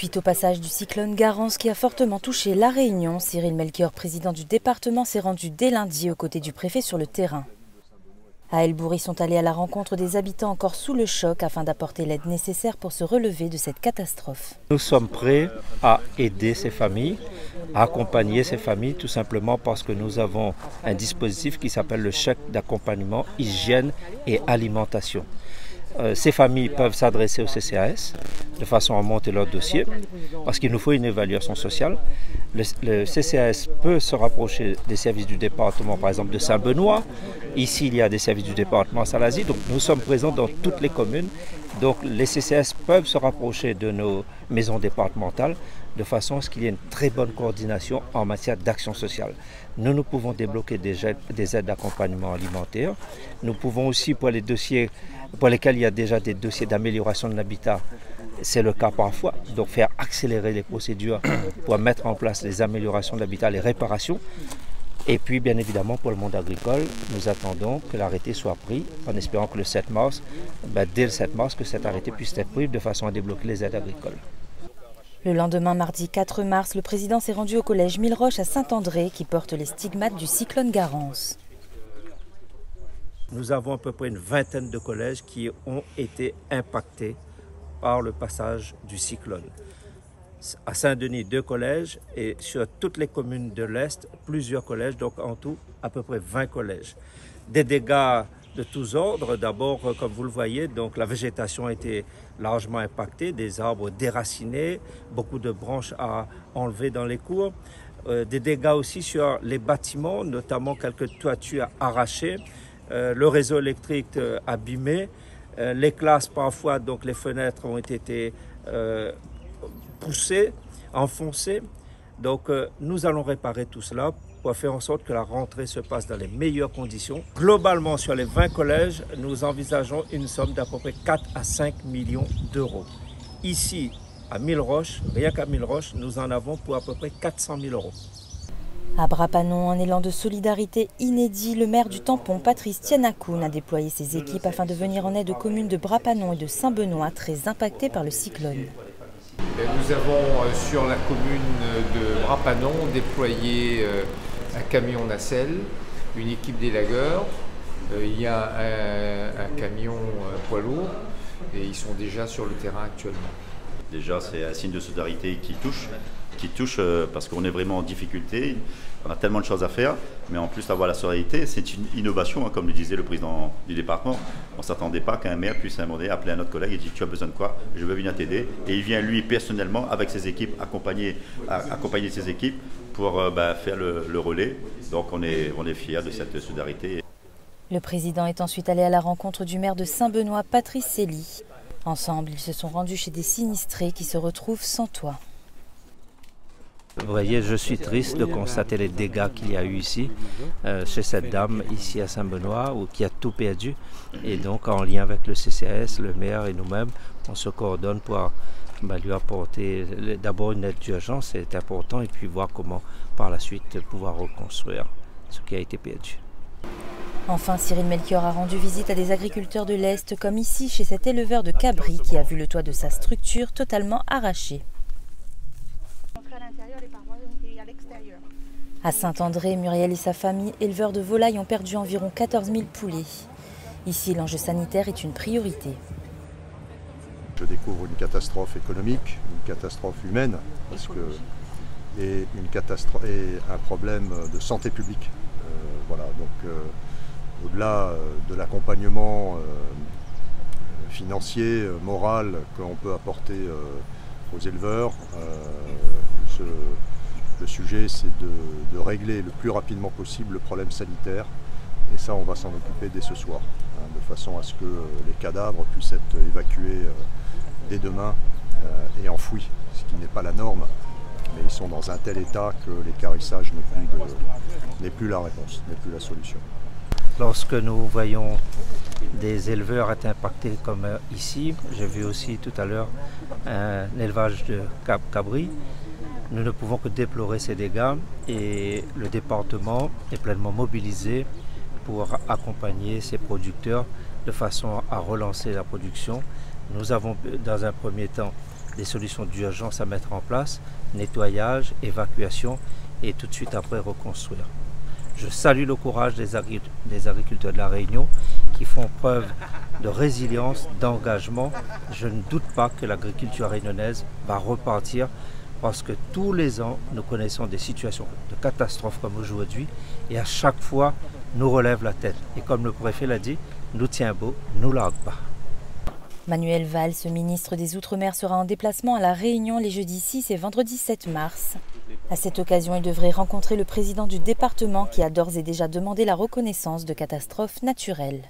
Suite au passage du cyclone Garance qui a fortement touché La Réunion, Cyril Melchior, président du département, s'est rendu dès lundi aux côtés du préfet sur le terrain. À El Bourri sont allés à la rencontre des habitants encore sous le choc afin d'apporter l'aide nécessaire pour se relever de cette catastrophe. Nous sommes prêts à aider ces familles, à accompagner ces familles tout simplement parce que nous avons un dispositif qui s'appelle le chèque d'accompagnement hygiène et alimentation. Ces familles peuvent s'adresser au CCAS de façon à monter leur dossier parce qu'il nous faut une évaluation sociale. Le CCAS peut se rapprocher des services du département, par exemple de Saint-Benoît. Ici, il y a des services du département à Salazie, donc nous sommes présents dans toutes les communes. Donc les CCAS peuvent se rapprocher de nos maisons départementales de façon à ce qu'il y ait une très bonne coordination en matière d'action sociale. Nous pouvons débloquer des aides d'accompagnement alimentaire. Nous pouvons aussi, pour les dossiers pour lesquels il y a déjà des dossiers d'amélioration de l'habitat, c'est le cas parfois, donc faire accélérer les procédures pour mettre en place les améliorations de l'habitat, les réparations. Et puis, bien évidemment, pour le monde agricole, nous attendons que l'arrêté soit pris, en espérant que le 7 mars, dès le 7 mars, que cet arrêté puisse être pris de façon à débloquer les aides agricoles. Le lendemain, mardi 4 mars, le président s'est rendu au collège Milleroche à Saint-André, qui porte les stigmates du cyclone Garance. Nous avons à peu près une vingtaine de collèges qui ont été impactés par le passage du cyclone. À Saint-Denis, 2 collèges et sur toutes les communes de l'Est, plusieurs collèges, donc en tout à peu près 20 collèges. Des dégâts de tous ordres. D'abord, comme vous le voyez, donc la végétation a été largement impactée, des arbres déracinés, beaucoup de branches à enlever dans les cours. Des dégâts aussi sur les bâtiments, notamment quelques toitures arrachées. Le réseau électrique abîmé, les classes parfois, donc les fenêtres ont été poussées, enfoncées. Donc nous allons réparer tout cela pour faire en sorte que la rentrée se passe dans les meilleures conditions. Globalement, sur les 20 collèges, nous envisageons une somme d'à peu près 4 à 5 millions d'euros. Ici, à Milleroche, rien qu'à Milleroche, nous en avons pour à peu près 400 000 euros. À Brapanon, un élan de solidarité inédit, le maire du Tampon, Patrice Tianakoun, a déployé ses équipes afin de venir en aide aux communes de Brapanon et de Saint-Benoît, très impactées par le cyclone. Nous avons sur la commune de Brapanon déployé un camion nacelle, une équipe d'élagueurs, il y a un camion poids lourd et ils sont déjà sur le terrain actuellement. Déjà, c'est un signe de solidarité qui touche parce qu'on est vraiment en difficulté. On a tellement de choses à faire, mais en plus d'avoir la solidarité, c'est une innovation, comme le disait le président du département. On ne s'attendait pas qu'un maire puisse appeler un autre collègue et dire « tu as besoin de quoi? Je veux venir t'aider ». Et il vient lui personnellement avec ses équipes, accompagner ses équipes pour faire le relais. Donc on est fiers de cette solidarité. Le président est ensuite allé à la rencontre du maire de Saint-Benoît, Patrice Célie. Ensemble, ils se sont rendus chez des sinistrés qui se retrouvent sans toit. Vous voyez, je suis triste de constater les dégâts qu'il y a eu ici, chez cette dame ici à Saint-Benoît, qui a tout perdu. Et donc, en lien avec le CCAS, le maire et nous-mêmes, on se coordonne pour lui apporter d'abord une aide d'urgence, c'est important, et puis voir comment, par la suite, pouvoir reconstruire ce qui a été perdu. Enfin, Cyril Melchior a rendu visite à des agriculteurs de l'Est, comme ici chez cet éleveur de cabris qui a vu le toit de sa structure totalement arraché. À Saint-André, Muriel et sa famille, éleveurs de volailles, ont perdu environ 14 000 poulets. Ici, l'enjeu sanitaire est une priorité. Je découvre une catastrophe économique, une catastrophe humaine, et un problème de santé publique. Voilà, donc au-delà de l'accompagnement financier, moral qu'on peut apporter aux éleveurs, le sujet, c'est de régler le plus rapidement possible le problème sanitaire. Et ça, on va s'en occuper dès ce soir, de façon à ce que les cadavres puissent être évacués dès demain et enfouis, ce qui n'est pas la norme. Mais ils sont dans un tel état que l'équarrissage n'est plus la réponse, n'est plus la solution. Lorsque nous voyons des éleveurs être impactés comme ici, j'ai vu aussi tout à l'heure un élevage de cabris. Nous ne pouvons que déplorer ces dégâts et le département est pleinement mobilisé pour accompagner ces producteurs de façon à relancer la production. Nous avons dans un premier temps des solutions d'urgence à mettre en place, nettoyage, évacuation et tout de suite après reconstruire. Je salue le courage des agriculteurs de la Réunion qui font preuve de résilience, d'engagement. Je ne doute pas que l'agriculture réunionnaise va repartir parce que tous les ans, nous connaissons des situations de catastrophe comme aujourd'hui et à chaque fois, nous relève la tête. Et comme le préfet l'a dit, nous tient beau, nous largue pas. Manuel Valls, ministre des Outre-mer, sera en déplacement à La Réunion les jeudis 6 et vendredi 7 mars. À cette occasion, il devrait rencontrer le président du département qui a d'ores et déjà demandé la reconnaissance de catastrophes naturelles.